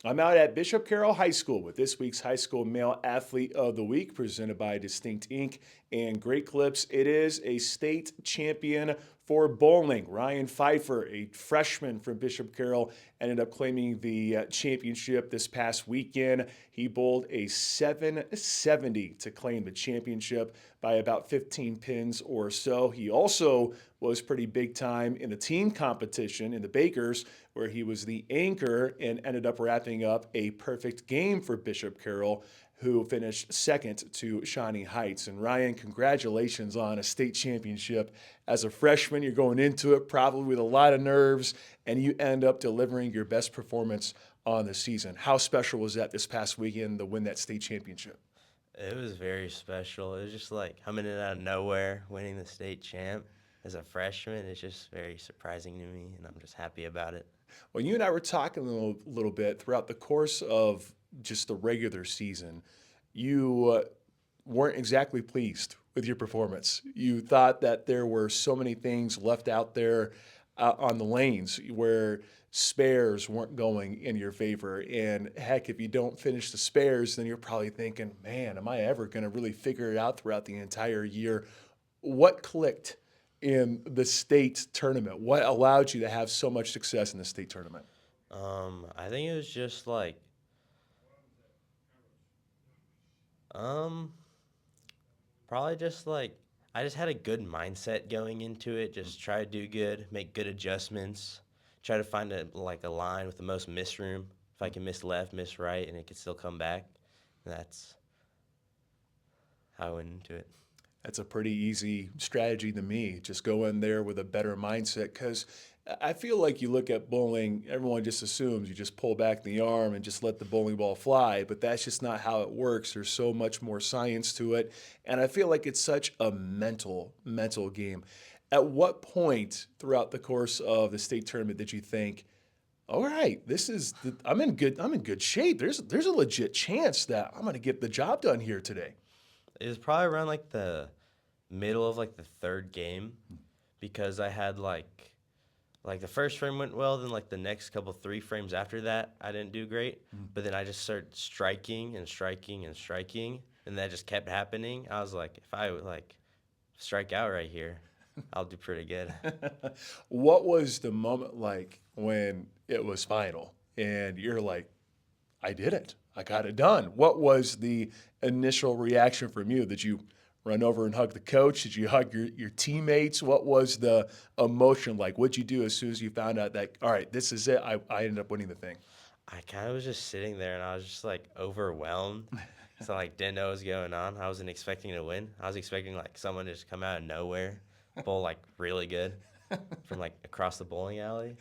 I'm out at Bishop Carroll High School with this week's High School Male Athlete of the Week, presented by Distinct Inc. and Great Clips. It is a state champion for bowling. Ryan Pfeifer, a freshman from Bishop Carroll, ended up claiming the championship this past weekend. He bowled a 770 to claim the championship by about 15 pins or so. He also was pretty big time in the team competition in the Bakers, where he was the anchor and ended up wrapping up a perfect game for Bishop Carroll, who finished second to Shawnee Heights. And Ryan, congratulations on a state championship. As a freshman, you're going into it probably with a lot of nerves, and you end up delivering your best performance on the season. How special was that this past weekend to win that state championship? It was very special. It was just like coming in out of nowhere, winning the state champ as a freshman. It's just very surprising to me, and I'm just happy about it. Well, you and I were talking a little bit throughout the course of just the regular season. You weren't exactly pleased with your performance. You thought that there were so many things left out there on the lanes where spares weren't going in your favor. And heck, if you don't finish the spares, then you're probably thinking, man, am I ever going to really figure it out throughout the entire year? What clicked in the state tournament? What allowed you to have so much success in the state tournament? I think it was just like, um, probably just like I just had a good mindset going into it. Just try to do good, make good adjustments, try to find a line with the most miss room. If I can miss left, miss right, and it can still come back, that's how I went into it. That's a pretty easy strategy to me. Just go in there with a better mindset because I feel like you look at bowling, everyone just assumes you just pull back the arm and just let the bowling ball fly, but that's just not how it works. There's so much more science to it, and I feel like it's such a mental game. At what point throughout the course of the state tournament did you think, all right, I'm in good shape. There's a legit chance that I'm going to get the job done here today. It was probably around like the middle of like the third game because I had like the first frame went well, then like the next couple three frames after that I didn't do great, but then I just started striking and striking and striking, and that just kept happening. I was like, if I would like strike out right here, I'll do pretty good. What was the moment like when it was final and you're like, I did it. I got it done. What was the initial reaction from you? Did you run over and hug the coach? Did you hug your teammates? What was the emotion like? What'd you do as soon as you found out that, all right, this is it? I ended up winning the thing. I kind of was just sitting there and I was just like overwhelmed. So like didn't know what was going on. I wasn't expecting to win. I was expecting like someone to just come out of nowhere, bowl like really good from like across the bowling alley,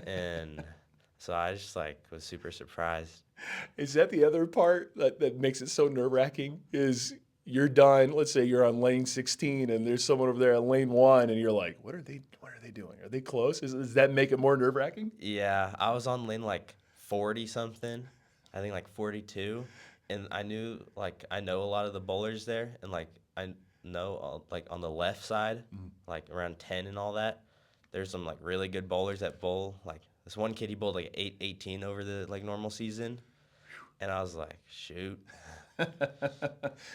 and so I just like was super surprised. Is that the other part that makes it so nerve wracking? Is you're done. Let's say you're on lane 16 and there's someone over there on lane one, and you're like, what are they doing? Are they close? Does that make it more nerve wracking? Yeah, I was on lane like 40 something, I think like 42, and I knew like I know a lot of the bowlers there, and like I know like on the left side, like around 10 and all that, there's some like really good bowlers that bowl. Like this one kid, he bowled like 818 over the like normal season, and I was like, shoot,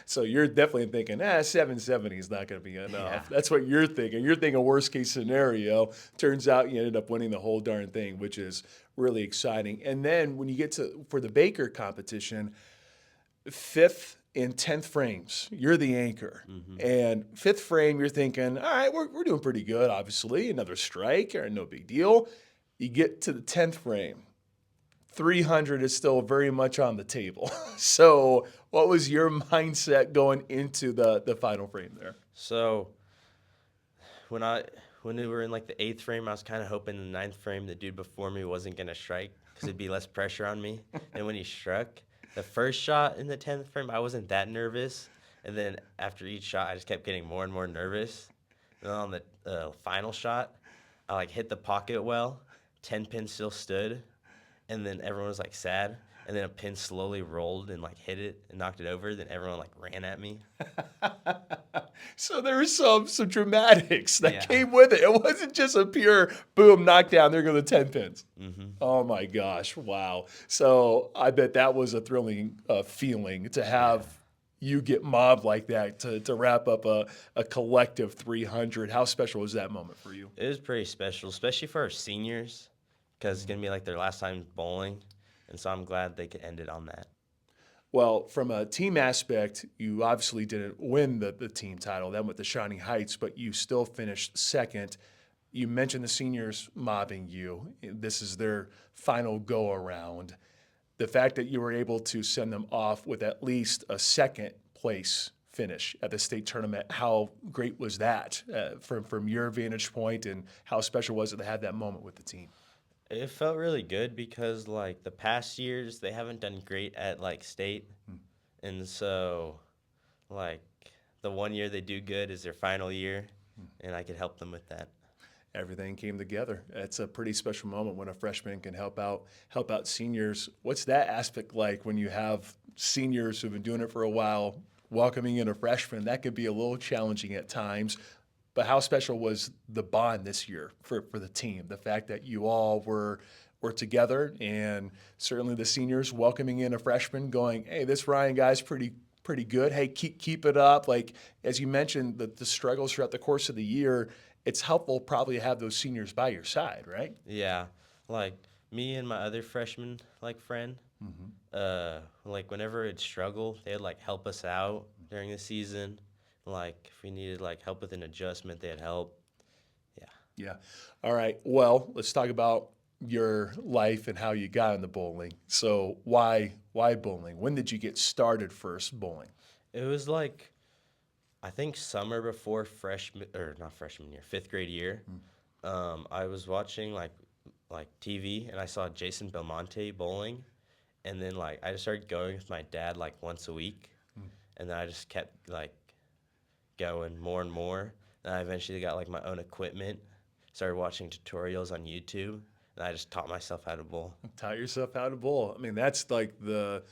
So you're definitely thinking, 770 is not going to be yeah. enough. That's what you're thinking. You're thinking worst case scenario. Turns out you ended up winning the whole darn thing, which is really exciting. And then when you get to for the Baker competition, fifth and 10th frames, you're the anchor. And fifth frame, you're thinking, all right, we're doing pretty good, obviously. Another strike, or no big deal. You get to the 10th frame, 300 is still very much on the table. So, what was your mindset going into the final frame there? So when I when we were in like the eighth frame, I was kind of hoping the ninth frame the dude before me wasn't gonna strike because it'd be less pressure on me. And when he struck, the first shot in the 10th frame, I wasn't that nervous. And then after each shot, I just kept getting more and more nervous. And then on the final shot, I like hit the pocket well. 10 pin still stood, and then everyone was like sad. And then a pin slowly rolled and like hit it and knocked it over. Then everyone like ran at me. So there was some dramatics that Yeah. came with it. It wasn't just a pure boom knockdown. There go the 10 pins. Mm-hmm. Oh my gosh! Wow. So I bet that was a thrilling feeling to have you get mobbed like that to wrap up a collective 300. How special was that moment for you? It was pretty special, especially for our seniors, because it's gonna be like their last time bowling, and so I'm glad they could end it on that. Well, from a team aspect, you obviously didn't win the team title, then with the Shining Heights, but you still finished second. You mentioned the seniors mobbing you. This is their final go around. The fact that you were able to send them off with at least a second place finish at the state tournament, how great was that from your vantage point, and how special was it to have that moment with the team? It felt really good because like the past years they haven't done great at like state, and so like the one year they do good is their final year, and I could help them with that. Everything came together. It's a pretty special moment when a freshman can help out seniors. What's that aspect like when you have seniors who've been doing it for a while welcoming in a freshman? That could be a little challenging at times. But how special was the bond this year for the team? The fact that you all were together, and certainly the seniors welcoming in a freshman, going, "Hey, this Ryan guy's pretty good. Hey, keep it up." Like as you mentioned, the struggles throughout the course of the year. It's helpful probably to have those seniors by your side, right? Yeah, like me and my other freshman like friend, like whenever it'd struggle, they'd like help us out during the season. Like if we needed like help with an adjustment, they'd help. Yeah. Yeah. All right. Well, let's talk about your life and how you got into bowling. So why bowling? When did you get started first bowling? It was like I think summer before freshman or not freshman year, 5th grade year. I was watching like TV and I saw Jason Belmonte bowling, and then like I just started going with my dad like once a week, and then I just kept like going more and more. And I eventually got like my own equipment, started watching tutorials on YouTube, and I just taught myself how to bowl. Taught yourself how to bowl. I mean, that's like the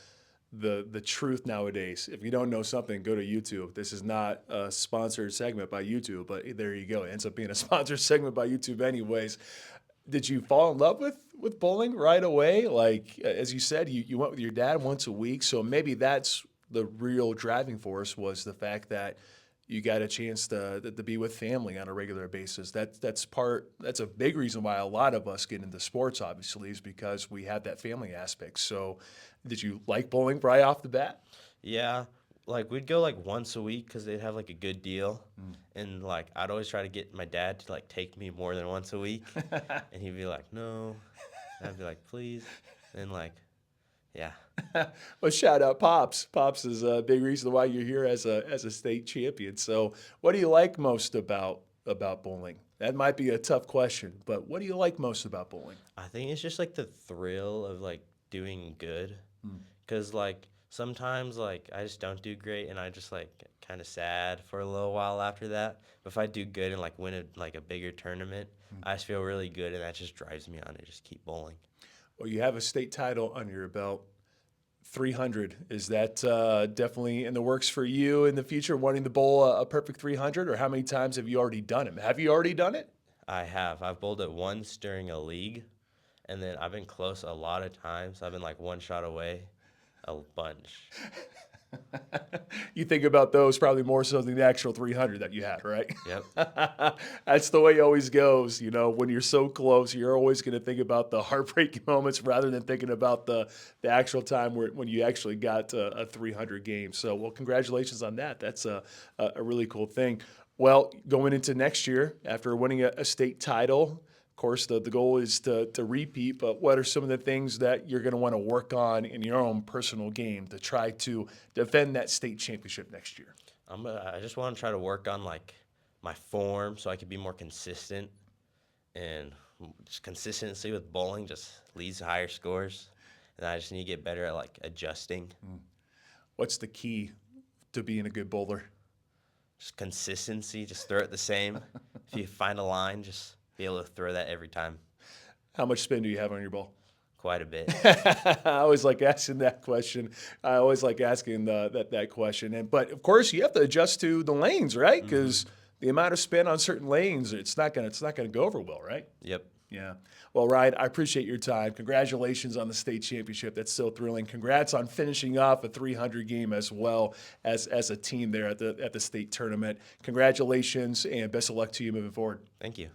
truth nowadays. If you don't know something, go to YouTube. This is not a sponsored segment by YouTube, but there you go. It ends up being a sponsored segment by YouTube anyways. Did you fall in love with bowling right away? Like as you said, you went with your dad once a week, so maybe that's the real driving force was the fact that you got a chance to be with family on a regular basis. That's a big reason why a lot of us get into sports, obviously, is because we have that family aspect. So, did you like bowling right off the bat? Yeah, like we'd go like once a week because they'd have like a good deal, and like I'd always try to get my dad to like take me more than once a week, and he'd be like, "No," and I'd be like, "Please," and like, yeah. Well, shout out Pops. Pops is a big reason why you're here as a state champion. So, what do you like most about bowling? That might be a tough question, but what do you like most about bowling? I think it's just like the thrill of like doing good, because like sometimes like I just don't do great and I just like kind of sad for a little while after that. But if I do good and like win a bigger tournament, I just feel really good and that just drives me on to just keep bowling. Well, you have a state title under your belt. 300, is that definitely in the works for you in the future, wanting to bowl a perfect 300, or how many times have you already done it? Have you already done it? I have. I've bowled it once during a league, and then I've been close a lot of times. I've been like one shot away a bunch. You think about those probably more so than the actual 300 that you had, right? Yep. That's the way it always goes. You know, when you're so close, you're always going to think about the heartbreaking moments rather than thinking about the actual time when you actually got a 300 game. So, well, congratulations on that. That's a really cool thing. Well, going into next year, after winning a state title, of course, the goal is to repeat, but what are some of the things that you're going to want to work on in your own personal game to try to defend that state championship next year? I just want to try to work on like my form so I could be more consistent, and just consistency with bowling just leads to higher scores. And I just need to get better at like adjusting. What's the key to being a good bowler? Just consistency, just throw it the same. If you find a line, just be able to throw that every time. How much spin do you have on your ball? quite a bit. I always like asking that question. I always like asking that question. But of course, you have to adjust to the lanes, right? Because the amount of spin on certain lanes, it's not gonna go over well, right? Yep. Yeah. Well, Ryan, I appreciate your time. Congratulations on the state championship. That's so thrilling. Congrats on finishing off a 300 game as well as a team there at the state tournament. Congratulations and best of luck to you moving forward. Thank you.